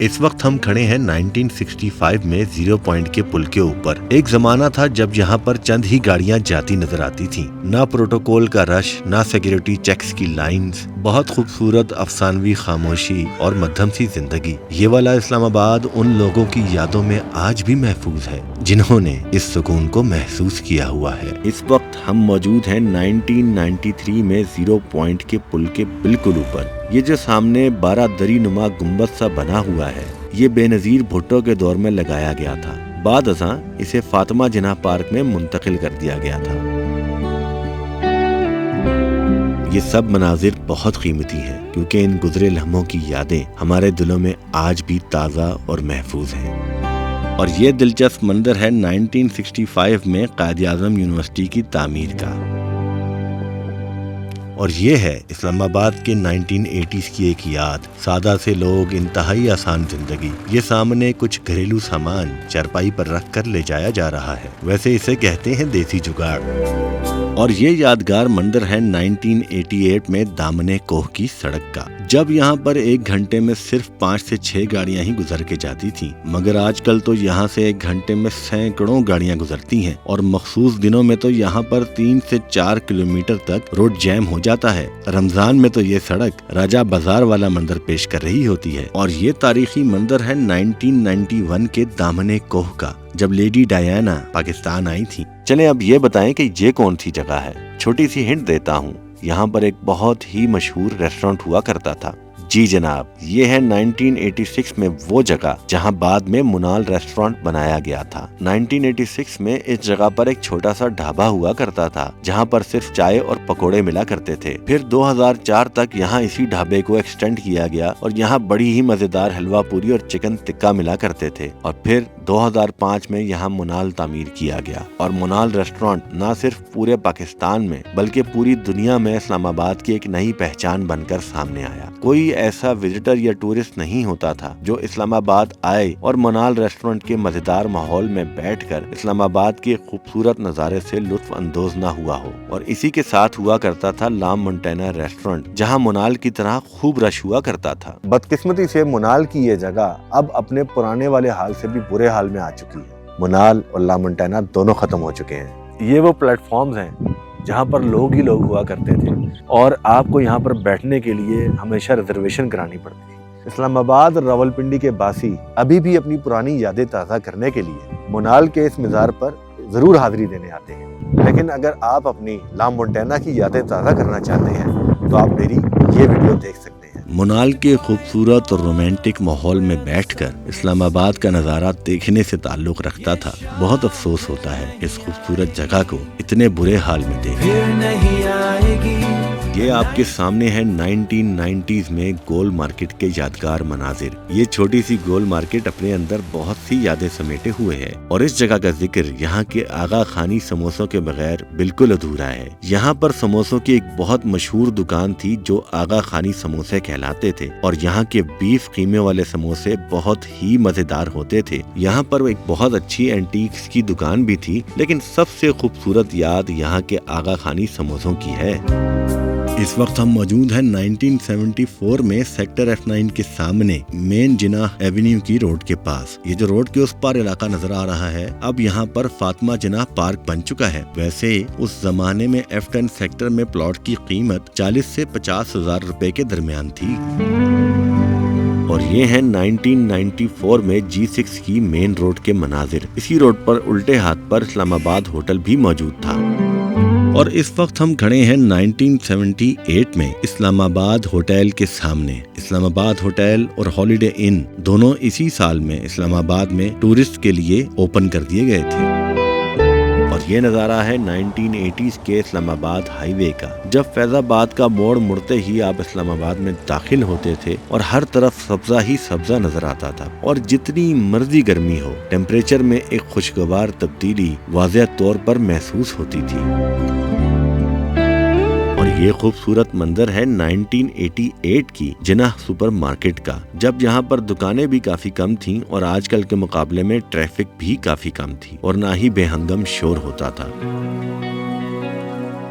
इस वक्त हम खड़े हैं 1965 में जीरो पॉइंट के पुल के ऊपर। एक जमाना था जब यहाँ पर चंद ही गाड़ियाँ जाती नजर आती थीं। ना प्रोटोकॉल का रश, ना सिक्योरिटी चेक्स की लाइंस, बहुत खूबसूरत अफसानवी खामोशी और मध्यम सी जिंदगी। ये वाला इस्लामाबाद उन लोगों की यादों में आज भी महफूज है जिन्होंने इस सुकून को महसूस किया हुआ है। इस वक्त हम मौजूद हैं 1993 में जीरो पॉइंट के पुल के बिल्कुल ऊपर। ये जो सामने 12 दरी नुमा गुम्बद सा बना हुआ है, ये बेनजीर भुट्टो के दौर में लगाया गया था। बाद अज़ां इसे फातिमा जिन्ना पार्क में मुंतकिल कर दिया गया था। ये सब मनाजिर बहुत कीमती हैं क्योंकि इन गुजरे लम्हों की यादें हमारे दिलों में आज भी ताज़ा और महफूज हैं। और ये दिलचस्प मंजर है 1965 में कायद-ए-आज़म यूनिवर्सिटी की तामीर का। और ये है इस्लामाबाद के 1980s की एक याद। सादा से लोग, इंतहाई आसान जिंदगी। ये सामने कुछ घरेलू सामान चारपाई पर रख कर ले जाया जा रहा है। वैसे इसे कहते हैं देसी जुगाड़। और ये यादगार मंजर है 1988 में दामने कोह की सड़क का, जब यहाँ पर एक घंटे में सिर्फ 5 से 6 गाड़ियाँ ही गुजर के जाती थीं। मगर आजकल तो यहाँ से एक घंटे में सैकड़ों गाड़ियाँ गुजरती हैं और मखसूस दिनों में तो यहाँ पर 3 से 4 किलोमीटर तक रोड जैम हो जाता है। रमजान में तो ये सड़क राजा बाजार वाला मंजर पेश कर रही होती है। और ये तारीखी मंजर है 1991 के दामने कोह का, जब लेडी डायना पाकिस्तान आई थी। चलें अब ये बताएं कि ये कौन सी जगह है। छोटी सी हिंट देता हूँ, यहाँ पर एक बहुत ही मशहूर रेस्टोरेंट हुआ करता था। जी जनाब, ये है 1986 में वो जगह जहां बाद में मुनाल रेस्टोरेंट बनाया गया था। 1986 में इस जगह पर एक छोटा सा ढाबा हुआ करता था जहां पर सिर्फ चाय और पकोड़े मिला करते थे। फिर 2004 तक यहाँ इसी ढाबे को एक्सटेंड किया गया और यहाँ बड़ी ही मजेदार हलवा पूरी और चिकन टिक्का मिला करते थे। और फिर 2005 में यहाँ मुनाल तामीर किया गया और मुनाल रेस्टोरेंट न सिर्फ पूरे पाकिस्तान में बल्कि पूरी दुनिया में इस्लामाबाद की एक नई पहचान बनकर सामने आया। कोई ऐसा विजिटर या टूरिस्ट नहीं होता था जो इस्लामाबाद आए और मुनाल रेस्टोरेंट के मजेदार माहौल में बैठकर इस्लामाबाद के खूबसूरत नज़ारे से लुत्फ अंदोज ना हुआ हो। और इसी के साथ हुआ करता था ला मोंटेना रेस्टोरेंट, जहां मुनाल की तरह खूब रश हुआ करता था। बदकिस्मती से मुनाल की ये जगह अब अपने पुराने वाले हाल से भी बुरे हाल में आ चुकी है। मुनाल और ला मोंटेना दोनों खत्म हो चुके हैं। ये वो प्लेटफॉर्म्स हैं जहाँ पर लोग ही लोग हुआ करते थे और आपको यहाँ पर बैठने के लिए हमेशा रिजर्वेशन करानी पड़ती थी। इस्लामाबाद और रावलपिंडी के बासी अभी भी अपनी पुरानी यादें ताज़ा करने के लिए मुनाल के इस मज़ार पर ज़रूर हाज़िरी देने आते हैं। लेकिन अगर आप अपनी ला मोंटेना की यादें ताज़ा करना चाहते हैं तो आप मेरी ये वीडियो देख सकते हैं। मुनाल के खूबसूरत और रोमांटिक माहौल में बैठकर इस्लामाबाद का नज़ारा देखने से ताल्लुक़ रखता था। बहुत अफसोस होता है इस खूबसूरत जगह को इतने बुरे हाल में देख। ये आपके सामने है 1990s में गोल मार्केट के यादगार मनाजिर। ये छोटी सी गोल मार्केट अपने अंदर बहुत सी यादें समेटे हुए है और इस जगह का जिक्र यहाँ के आगा खानी समोसों के बगैर बिल्कुल अधूरा है। यहाँ पर समोसों की एक बहुत मशहूर दुकान थी जो आगा खानी समोसे कहलाते थे और यहाँ के बीफ कीमे वाले समोसे बहुत ही मजेदार होते थे। यहाँ पर एक बहुत अच्छी एंटीक्स की दुकान भी थी, लेकिन सबसे खूबसूरत याद यहाँ के आगा खानी समोसों की है। इस वक्त हम मौजूद हैं 1974 में सेक्टर F9 के सामने मेन जिन्ना एवेन्यू की रोड के पास। ये जो रोड के उस पार इलाका नजर आ रहा है, अब यहाँ पर फातिमा जिन्ना पार्क बन चुका है। वैसे उस जमाने में F10 सेक्टर में प्लॉट की कीमत 40 से 50 हजार रुपए के दरमियान थी। और ये है 1994 में G6 की मेन रोड के मनाजिर। इसी रोड पर उल्टे हाथ पर इस्लामाबाद होटल भी मौजूद था। और इस वक्त हम खड़े हैं 1978 में इस्लामाबाद होटल के सामने। इस्लामाबाद होटल और हॉलिडे इन दोनों इसी साल में इस्लामाबाद में टूरिस्ट के लिए ओपन कर दिए गए थे। और ये नज़ारा है 1980s के इस्लामाबाद हाईवे का, जब फैजाबाद का मोड़ मुड़ते ही आप इस्लामाबाद में दाखिल होते थे और हर तरफ सब्जा ही सब्जा नजर आता था। और जितनी मर्जी गर्मी हो, टेम्परेचर में एक खुशगवार तब्दीली वाज़ेह तौर पर महसूस होती थी। और ये खूबसूरत मंजर है 1988 की जिन्ना सुपर मार्केट का, जब यहाँ पर दुकानें भी काफी कम थीं और आजकल के मुकाबले में ट्रैफिक भी काफी कम थी और ना ही बेहंगम शोर होता था।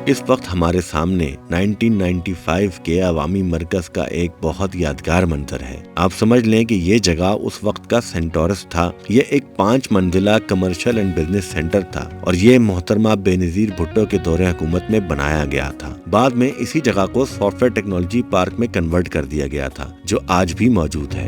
اس وقت ہمارے سامنے 1995 کے عوامی مرکز کا ایک بہت یادگار منظر ہے۔ آپ سمجھ لیں کہ یہ جگہ اس وقت کا سینٹورس تھا۔ یہ ایک 5 منزلہ کمرشل اینڈ بزنس سینٹر تھا اور یہ محترمہ بے نظیر بھٹو کے دور حکومت میں بنایا گیا تھا۔ بعد میں اسی جگہ کو سافٹ ویئر ٹیکنالوجی پارک میں کنورٹ کر دیا گیا تھا جو آج بھی موجود ہے۔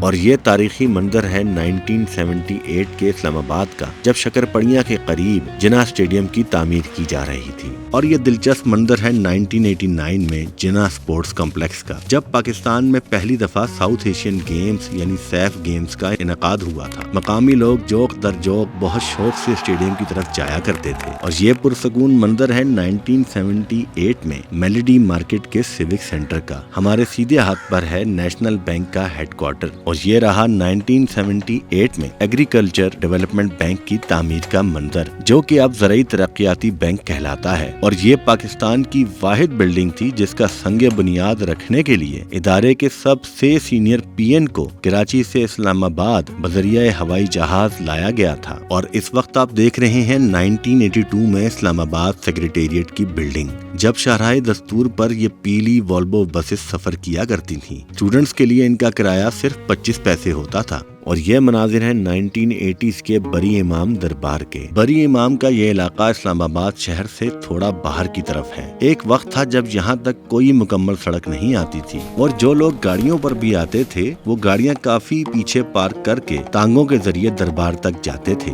اور یہ تاریخی منظر ہے 1978 کے اسلام آباد کا، جب شکرپڑیاں کے قریب جناح اسٹیڈیم کی تعمیر کی جا رہی تھی۔ اور یہ دلچسپ منظر ہے 1989 میں جناح اسپورٹس کمپلیکس کا، جب پاکستان میں پہلی دفعہ ساؤتھ ایشین گیمز یعنی سیف گیمز کا انعقاد ہوا تھا۔ مقامی لوگ جوق در جوق بہت شوق سے اسٹیڈیم کی طرف جایا کرتے تھے۔ اور یہ پرسکون منظر ہے 1978 میں میلڈی مارکیٹ کے سیوک سینٹر کا۔ ہمارے سیدھے ہاتھ پر ہے نیشنل بینک کا ہیڈ کوارٹر۔ اور یہ رہا 1978 میں ایگریکلچر ڈیولپمنٹ بینک کی تعمیر کا منظر، جو کہ اب زرعی ترقیاتی بینک کہلاتا ہے۔ اور یہ پاکستان کی واحد بلڈنگ تھی جس کا سنگ بنیاد رکھنے کے لیے ادارے کے سب سے سینئر پی این کو کراچی سے اسلام آباد بذریعہ ہوائی جہاز لایا گیا تھا۔ اور اس وقت آپ دیکھ رہے ہیں 1982 میں اسلام آباد سیکریٹریٹ کی بلڈنگ، جب شاہراہ دستور پر یہ پیلی والبو بسیں سفر کیا کرتی تھیں۔ اسٹوڈنٹس کے لیے ان کا کرایہ صرف 25 پیسے ہوتا تھا۔ اور یہ مناظر ہیں 1980s کے بری امام دربار کے۔ بری امام کا یہ علاقہ اسلام آباد شہر سے تھوڑا باہر کی طرف ہے۔ ایک وقت تھا جب یہاں تک کوئی مکمل سڑک نہیں آتی تھی اور جو لوگ گاڑیوں پر بھی آتے تھے وہ گاڑیاں کافی پیچھے پارک کر کے ٹانگوں کے ذریعے دربار تک جاتے تھے۔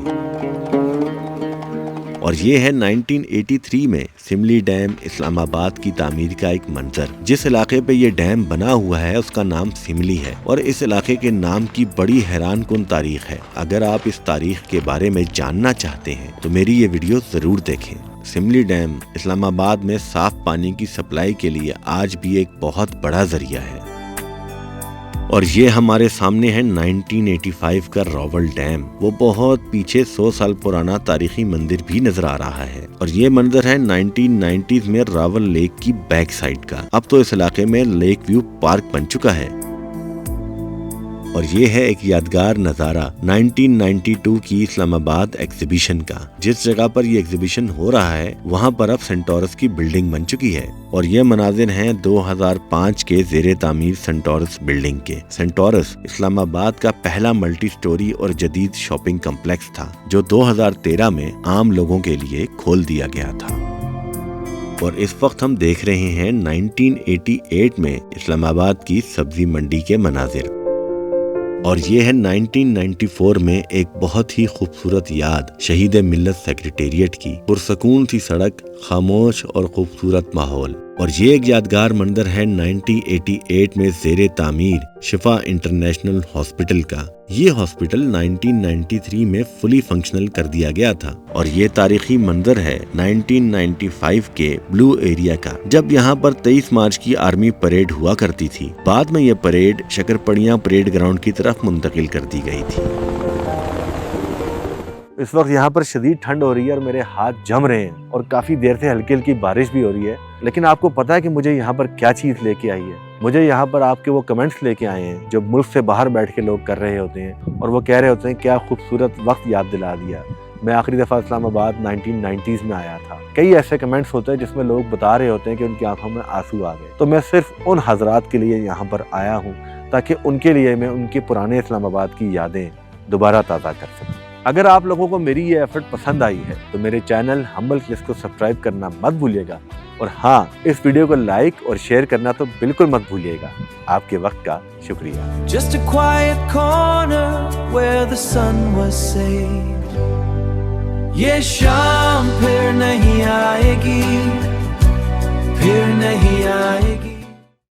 اور یہ ہے 1983 میں سملی ڈیم اسلام آباد کی تعمیر کا ایک منظر۔ جس علاقے پہ یہ ڈیم بنا ہوا ہے اس کا نام سملی ہے اور اس علاقے کے نام کی بڑی حیران کن تاریخ ہے۔ اگر آپ اس تاریخ کے بارے میں جاننا چاہتے ہیں تو میری یہ ویڈیو ضرور دیکھیں۔ سملی ڈیم اسلام آباد میں صاف پانی کی سپلائی کے لیے آج بھی ایک بہت بڑا ذریعہ ہے۔ اور یہ ہمارے سامنے ہے 1985 کا راول ڈیم۔ وہ بہت پیچھے 100 سال پرانا تاریخی مندر بھی نظر آ رہا ہے۔ اور یہ منظر ہے 1990s میں راول لیک کی بیک سائڈ کا۔ اب تو اس علاقے میں لیک ویو پارک بن چکا ہے۔ اور یہ ہے ایک یادگار نظارہ 1992 کی اسلام آباد ایگزیبیشن کا۔ جس جگہ پر یہ ایگزیبیشن ہو رہا ہے وہاں پر اب سینٹورس کی بلڈنگ بن چکی ہے۔ اور یہ مناظر ہیں 2005 کے زیر تعمیر سینٹورس بلڈنگ کے۔ سینٹورس اسلام آباد کا پہلا ملٹی سٹوری اور جدید شاپنگ کمپلیکس تھا جو 2013 میں عام لوگوں کے لیے کھول دیا گیا تھا۔ اور اس وقت ہم دیکھ رہے ہیں 1988 میں اسلام آباد کی سبزی منڈی کے مناظر۔ اور یہ ہے 1994 میں ایک بہت ہی خوبصورت یاد شہید ملت سیکریٹریٹ کی۔ پرسکون سی سڑک، خاموش اور خوبصورت ماحول۔ اور یہ ایک یادگار منظر ہے 1988 میں زیر تعمیر شفا انٹرنیشنل ہاسپٹل کا۔ یہ ہاسپٹل 1993 میں فلی فنکشنل کر دیا گیا تھا۔ اور یہ تاریخی منظر ہے 1995 کے بلو ایریا کا، جب یہاں پر 23 مارچ کی آرمی پریڈ ہوا کرتی تھی۔ بعد میں یہ پریڈ شکرپڑیاں پریڈ گراؤنڈ کی طرف منتقل کر دی گئی تھی۔ اس وقت یہاں پر شدید ٹھنڈ ہو رہی ہے اور میرے ہاتھ جم رہے ہیں اور کافی دیر سے ہلکی ہلکی بارش بھی ہو رہی ہے۔ لیکن آپ کو پتا ہے کہ مجھے یہاں پر کیا چیز لے کے آئی ہے؟ مجھے یہاں پر آپ کے وہ کمنٹس لے کے آئے ہیں جو ملک سے باہر بیٹھ کے لوگ کر رہے ہوتے ہیں اور وہ کہہ رہے ہوتے ہیں کیا خوبصورت وقت یاد دلا دیا۔ میں آخری دفعہ اسلام آباد 1990s میں آیا تھا۔ کئی ایسے کمنٹس ہوتے ہیں جس میں لوگ بتا رہے ہوتے ہیں کہ ان کی آنکھوں میں آنسو آ گئے۔ تو میں صرف ان حضرات کے لیے یہاں پر آیا ہوں تاکہ ان کے لیے میں ان کے پرانے اسلام آباد کی یادیں دوبارہ تازہ کر سکوں۔ اگر آپ لوگوں کو میری یہ ایفرٹ پسند آئی ہے تو میرے چینل ہمبل کلپس کو سبسکرائب کرنا مت بھولیے گا، اور ہاں، اس ویڈیو کو لائک اور شیئر کرنا تو بالکل مت بھولیے گا۔ آپ کے وقت کا شکریہ۔ Just a quiet corner where the sun was saved. یہ شام پھر نہیں آئے گی۔